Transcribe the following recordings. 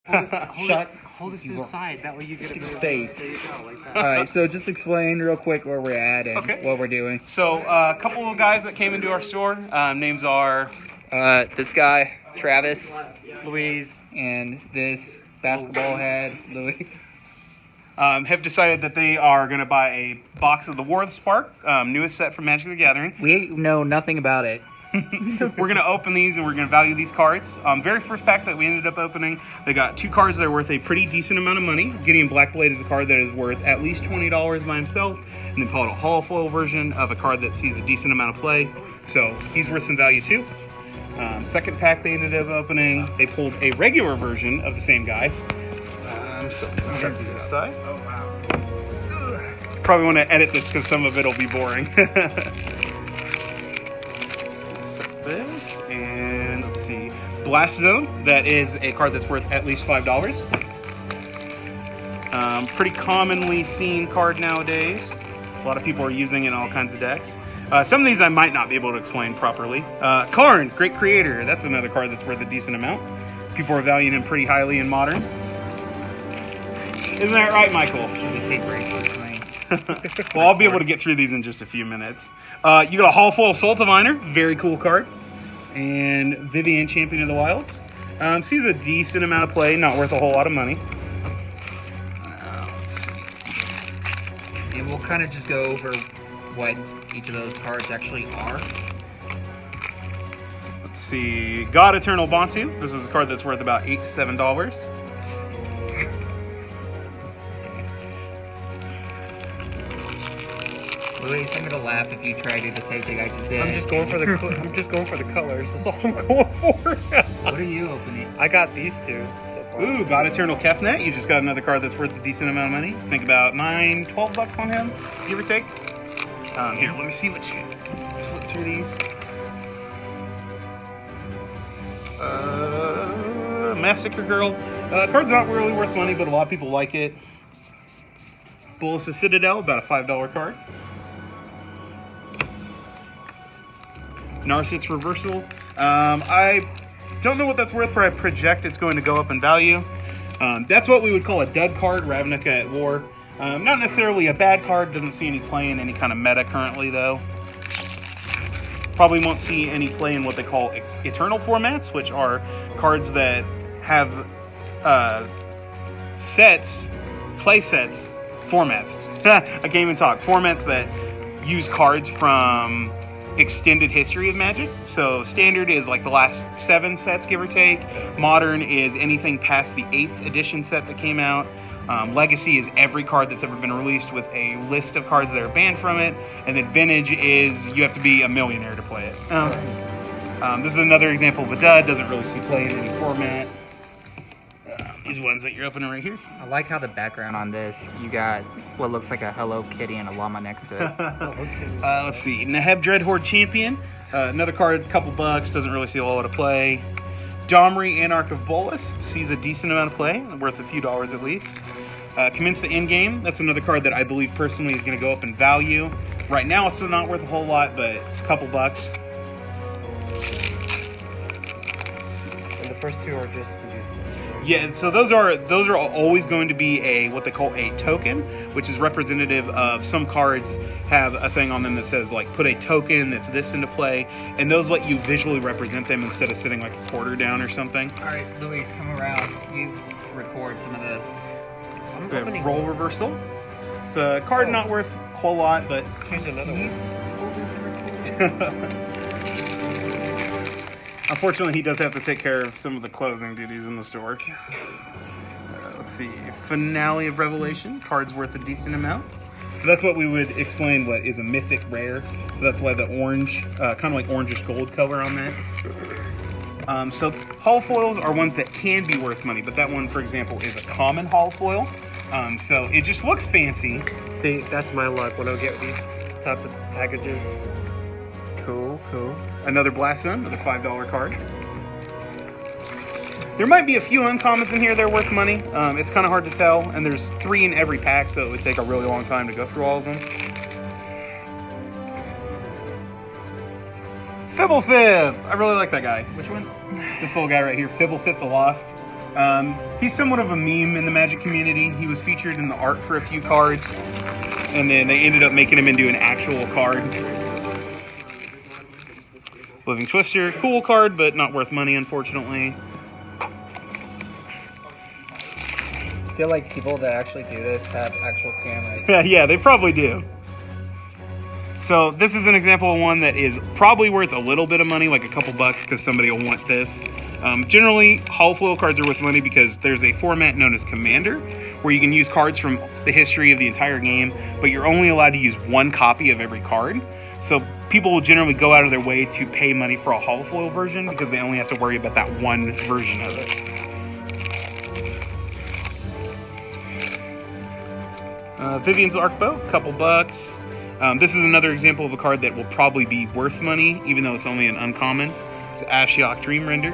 Hold it to the side. That way you get a face. There you go, like that. All right, so just explain real quick where we're at and what we're doing. So a couple of guys that came into our store. Names are This guy, Travis, Louise. and this basketball head, Louis. have decided that they are going to buy a box of the War of the Spark, newest set from Magic the Gathering. We know nothing about it. We're going to open these and we're going to value these cards. Very first pack that we ended up opening, they got 2 cards that are worth a pretty decent amount of money. Gideon Blackblade is a card that is worth at least $20 by himself, and then called a hollow foil version of a card that sees a decent amount of play. So he's worth some value too. Second pack they ended up opening, they pulled a regular version of the same guy. So let's set these aside. Oh, wow. Probably want to edit this because some of it will be boring. This and let's see, Blast Zone. That is a card that's worth at least $5. Pretty commonly seen card nowadays. A lot of people are using it in all kinds of decks. Some of these I might not be able to explain properly. Karn, Great Creator. That's another card that's worth a decent amount. People are valuing him pretty highly in Modern. Isn't that right, Michael? Well, I'll be able to get through these in just a few minutes. You got a Hollow Foil Soul Diviner, very cool card. And Vivian, Champion of the Wilds. Sees a decent amount of play, not worth a whole lot of money. Let's see. And we'll kind of just go over what each of those cards actually are. Let's see. God Eternal Bontu. This is a card that's worth about $8 to $7. Louis, I'm gonna laugh if you try to do the same thing I just did. I'm just going for the colors. That's all I'm going for. What are you opening? I got these 2 so far. Ooh, God Eternal Kefnet. You just got another card that's worth a decent amount of money. Think about $9, $12 on him, give or take. Here, let me see what you flip through these. Massacre Girl. Card's not really worth money, but a lot of people like it. Bolas of Citadel, about a $5 card. Narset's Reversal. I don't know what that's worth, but I project it's going to go up in value. That's what we would call a dud card, Ravnica at War. Not necessarily a bad card, doesn't see any play in any kind of meta currently, though. Probably won't see any play in what they call Eternal formats, which are cards that have play sets, formats. I can't even talk. Formats that use cards from extended history of Magic. So Standard is like the last 7 sets, give or take. Modern is anything past the 8th edition set that came out. Legacy is every card that's ever been released with a list of cards that are banned from it. And then Vintage is you have to be a millionaire to play it. This is another example of a dud. Doesn't really see play in any format. These ones that you're opening right here. I like how the background on this, you got what looks like a Hello Kitty and a llama next to it. Let's see. Neheb Dreadhorde Champion. Another card, couple bucks, doesn't really see a lot of play. Domri, Anarch of Bolas, sees a decent amount of play, worth a few dollars at least. Commence the Endgame. That's another card that I believe personally is going to go up in value. Right now it's still not worth a whole lot, but a couple bucks. And the first 2 are just Yeah, so those are always going to be what they call a token, which is representative of some cards have a thing on them that says like put a token that's this into play, and those let you visually represent them instead of sitting like a quarter down or something. All right, Luis, come around. You record some of this. We have Roll Reversal. It's a card not worth a whole lot, but here's another one. Unfortunately, he does have to take care of some of the closing duties in the store. Let's see. Finale of Revelation. Card's worth a decent amount. So that's what we would explain what is a mythic rare. So that's why the orange, kind of like orangish gold color on that. So hollow foils are ones that can be worth money, but that one, for example, is a common hollow foil. So it just looks fancy. See, that's my luck when I get these type of packages. Cool. Another Blast Zone with a $5 card. There might be a few uncommons in here that are worth money. It's kind of hard to tell, and there's 3 in every pack, so it would take a really long time to go through all of them. Fibblefib! I really like that guy. Which one? This little guy right here, Fibblefib the Lost. He's somewhat of a meme in the Magic community. He was featured in the art for a few cards, and then they ended up making him into an actual card. Living Twister, cool card, but not worth money, unfortunately. I feel like people that actually do this have actual cameras. Yeah, they probably do. So this is an example of one that is probably worth a little bit of money, like a couple bucks, because somebody will want this. Generally, holofoil cards are worth money because there's a format known as Commander, where you can use cards from the history of the entire game, but you're only allowed to use one copy of every card. So people will generally go out of their way to pay money for a holofoil version because they only have to worry about that one version of it. Vivian's Arcbow, couple bucks. This is another example of a card that will probably be worth money, even though it's only an uncommon. It's Ashiok Dream Render.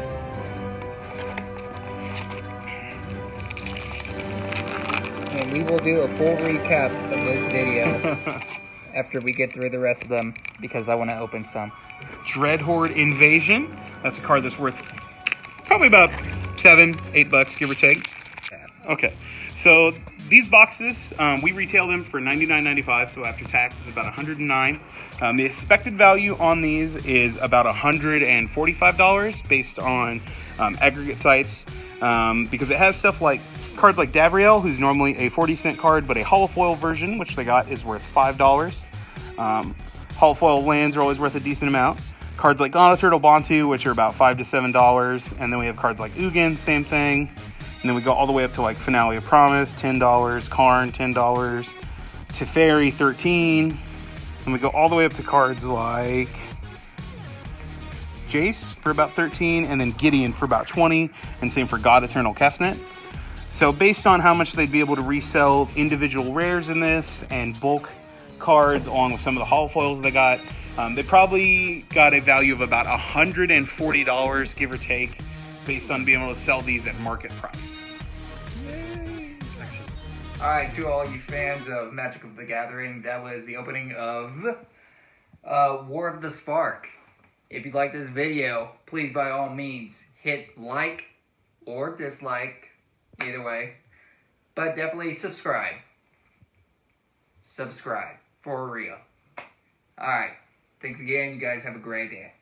And we will do a full recap of this video after we get through the rest of them, because I want to open some. Dreadhorde Invasion. That's a card that's worth probably about $7-8, give or take. Okay, so these boxes, we retail them for $99.95, so after tax it's about $109. The expected value on these is about $145 based on aggregate sites, because it has stuff like cards like Davriel, who's normally a 40-cent card, but a holofoil version, which they got, is worth $5. Holofoil lands are always worth a decent amount. Cards like Gonaturtle Bantu, which are about $5 to $7, and then we have cards like Ugin, same thing. And then we go all the way up to like Finale of Promise, $10, Karn, $10, Teferi, $13. And we go all the way up to cards like Jace for about $13, and then Gideon for about $20, and same for God Eternal Kefnet. So based on how much they'd be able to resell individual rares in this and bulk cards along with some of the holofoils they got, they probably got a value of about $140, give or take, based on being able to sell these at market price. Alright, to all you fans of Magic of the Gathering, that was the opening of War of the Spark. If you like this video, please by all means hit like or dislike, either way, but definitely subscribe. Subscribe, for real. Alright, thanks again, you guys have a great day.